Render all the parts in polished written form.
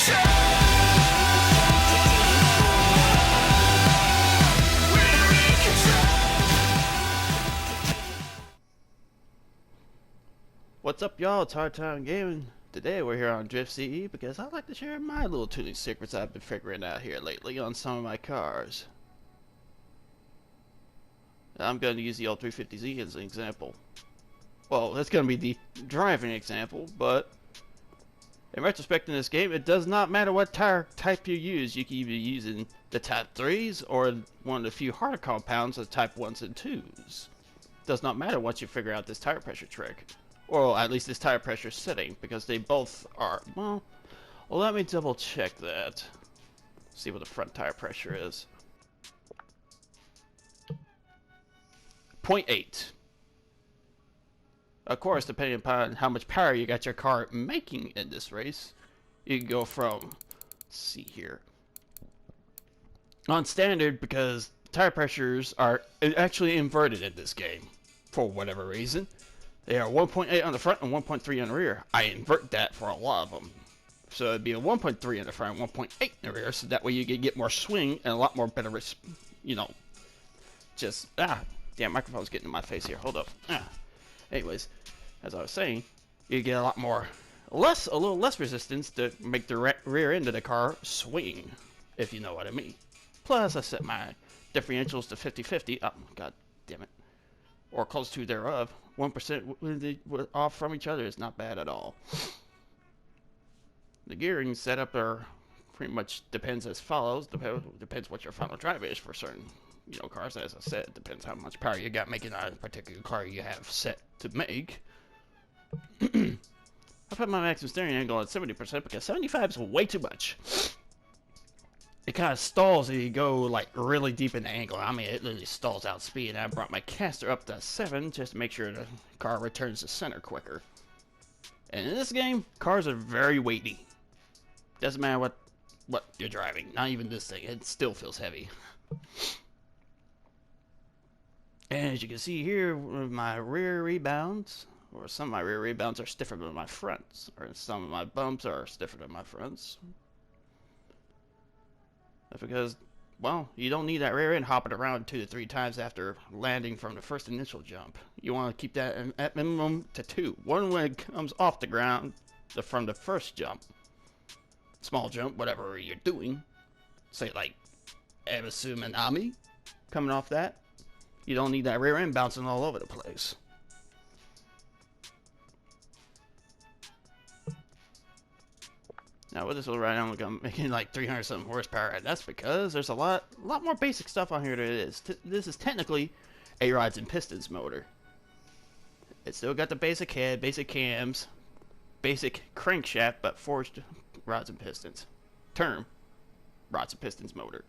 What's up, y'all? It's Hard Time Gaming. Today we're here on Drift CE because I'd like to share my little tuning secrets I've been figuring out here lately on some of my cars. I'm going to use the old 350Z as an example. Well, that's going to be the driving example, but in retrospect in this game, it does not matter what tire type you use. You can either be using the Type 3s or one of the few harder compounds of Type 1s and 2s. Does not matter once you figure out this tire pressure trick. Or at least this tire pressure setting, because they both are, well, let me double check that. See what the front tire pressure is. 0.8. Of course, depending upon how much power you got your car making in this race, you can go from, let's see here, on standard, because tire pressures are actually inverted in this game, for whatever reason. They are 1.8 on the front and 1.3 on the rear. I invert that for a lot of them. So it'd be a 1.3 in the front and 1.8 in the rear, so that way you can get more swing and a lot more better, you know, just, damn, microphone's getting in my face here, hold up. Anyways, as I was saying, you get a lot more, a little less resistance to make the rear end of the car swing, if you know what I mean. Plus, I set my differentials to 50-50, oh, god damn it, or close to thereof. 1% off from each other is not bad at all. The gearing setup are pretty much depends as follows. Depends what your final drive is for certain, you know, cars. As I said, it depends how much power you got making a particular car you have set to make. I put my maximum steering angle at 70% because 75 is way too much. It kind of stalls if you go like really deep in the angle. I mean, it literally stalls out speed. I brought my caster up to 7 just to make sure the car returns to center quicker. And in this game, cars are very weighty. Doesn't matter what you're driving. Not even this thing. It still feels heavy. And as you can see here, my rear rebounds, or some of my rear rebounds are stiffer than my fronts, or some of my bumps are stiffer than my fronts. That's because, well, you don't need that rear end hopping around 2 to 3 times after landing from the first initial jump. You want to keep that at minimum to 2. One when it comes off the ground from the first jump. Small jump, whatever you're doing. Say like Ebisu Minami coming off that. You don't need that rear end bouncing all over the place. Now with this little ride, I'm making like 300 something horsepower, and that's because there's a lot more basic stuff on here than it is. This is technically a rods and pistons motor. It's still got the basic head, basic cams, basic crankshaft, but forged rods and pistons. Term rods and pistons motor.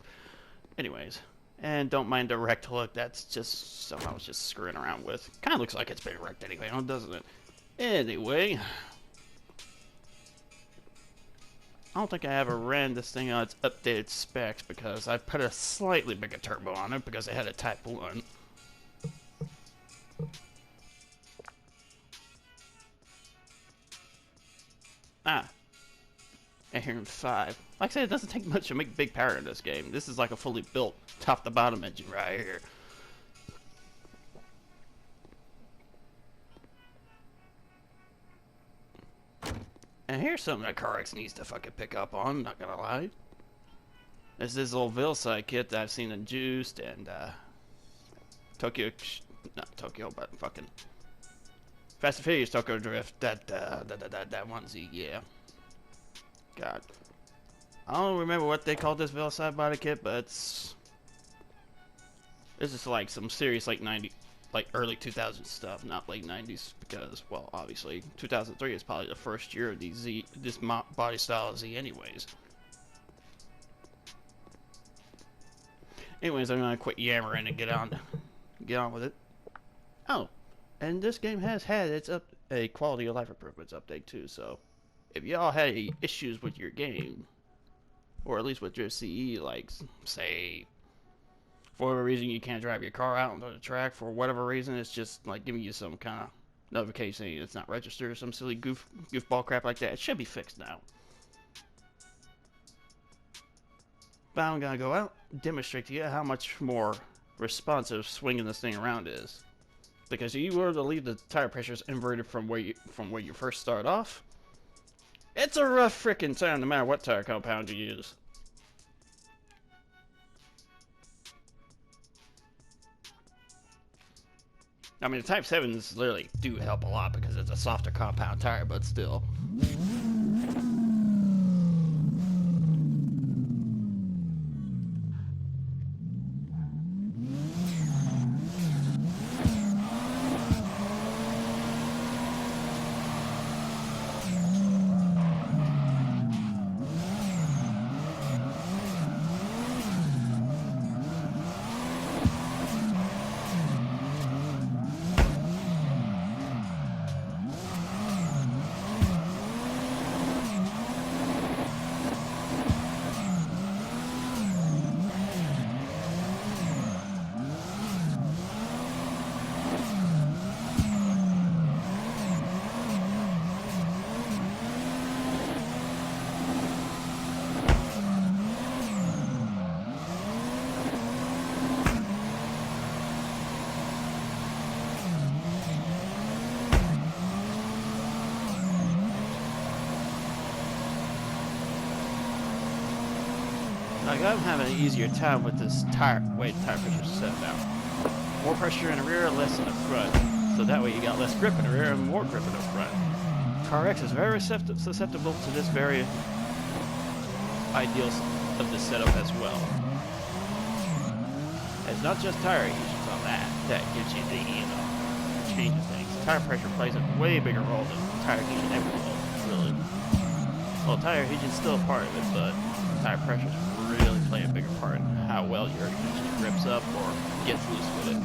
Anyways, and don't mind the wrecked look. That's just something I was just screwing around with. Kind of looks like it's been wrecked anyway, doesn't it? Anyway. I don't think I ever ran this thing on its updated specs because I put a slightly bigger turbo on it because it had a Type 1. And 5. Like I said, it doesn't take much to make big power in this game. This is like a fully built top to bottom engine right here. And here's something that CarX needs to fucking pick up on, not gonna lie. This is little Vilside kit that I've seen in Juiced and Tokyo, not Tokyo, but fucking Fast and Furious Tokyo Drift. That onesie, yeah. God, I don't remember what they called this Vilside body kit, but this is like some serious like early 2000s stuff, not late 90s, because, well, obviously 2003 is probably the first year of this body style of Z anyways. Anyways, I'm gonna quit yammering and get on with it. Oh, and this game has had a quality of life improvements update too, so if y'all had any issues with your game, or at least with your CE, like, say, for whatever reason you can't drive your car out onto the track, for whatever reason, it's just like giving you some kind of notification saying it's not registered or some silly goofball crap like that, it should be fixed now. But I'm gonna go out and demonstrate to you how much more responsive swinging this thing around is. Because if you were to leave the tire pressures inverted from where you first start off, it's a rough frickin' time no matter what tire compound you use. I mean, the Type 7s literally do help a lot because it's a softer compound tire, but still. Like, I'm having an easier time with this way the tire pressure is set now. More pressure in the rear, less in the front. So that way you got less grip in the rear and more grip in the front. CarX is very susceptible to this very ideal of this setup as well. It's not just tire adhesions on that gives you the, changes things. Tire pressure plays a way bigger role than tire adhesion ever will, really. Well, tire adhesion is still a part of it, but tire pressure really play a bigger part in how well your engine grips up or gets loose with it.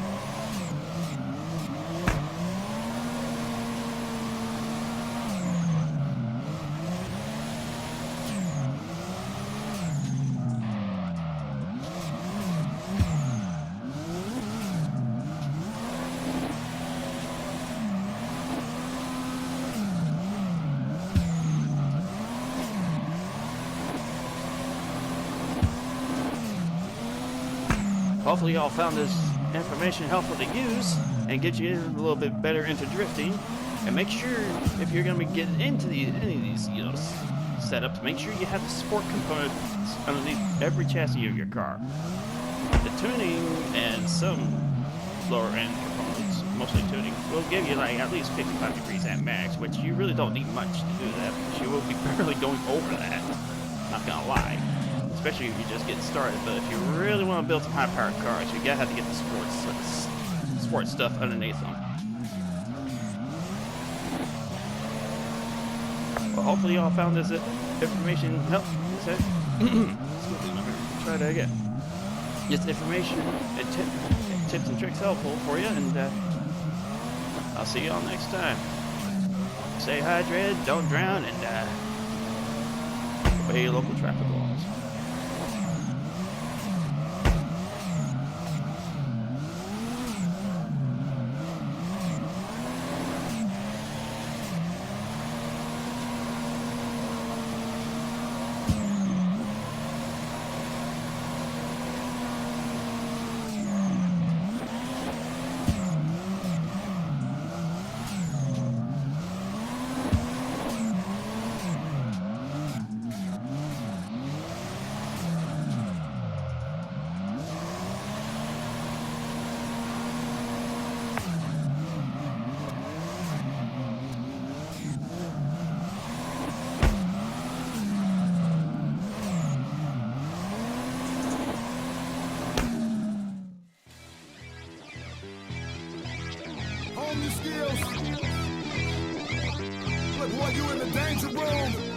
Hopefully y'all found this information helpful to use and get you a little bit better into drifting. And make sure, if you're going to be getting into any of these, setups, make sure you have the sport components underneath every chassis of your car. The tuning and some lower end components, mostly tuning, will give you like at least 55 degrees at max, which you really don't need much to do that because you will be barely going over that. Not gonna lie. Especially if you're just getting started, but if you really want to build some high-powered cars, you gotta have to get the sports stuff underneath them. Well, hopefully y'all found this information helpful. Try that again. This information and tips and tricks helpful for you, and I'll see y'all next time. Stay hydrated, don't drown, and obey your local traffic laws. Skills. Look, boy, you in the danger room.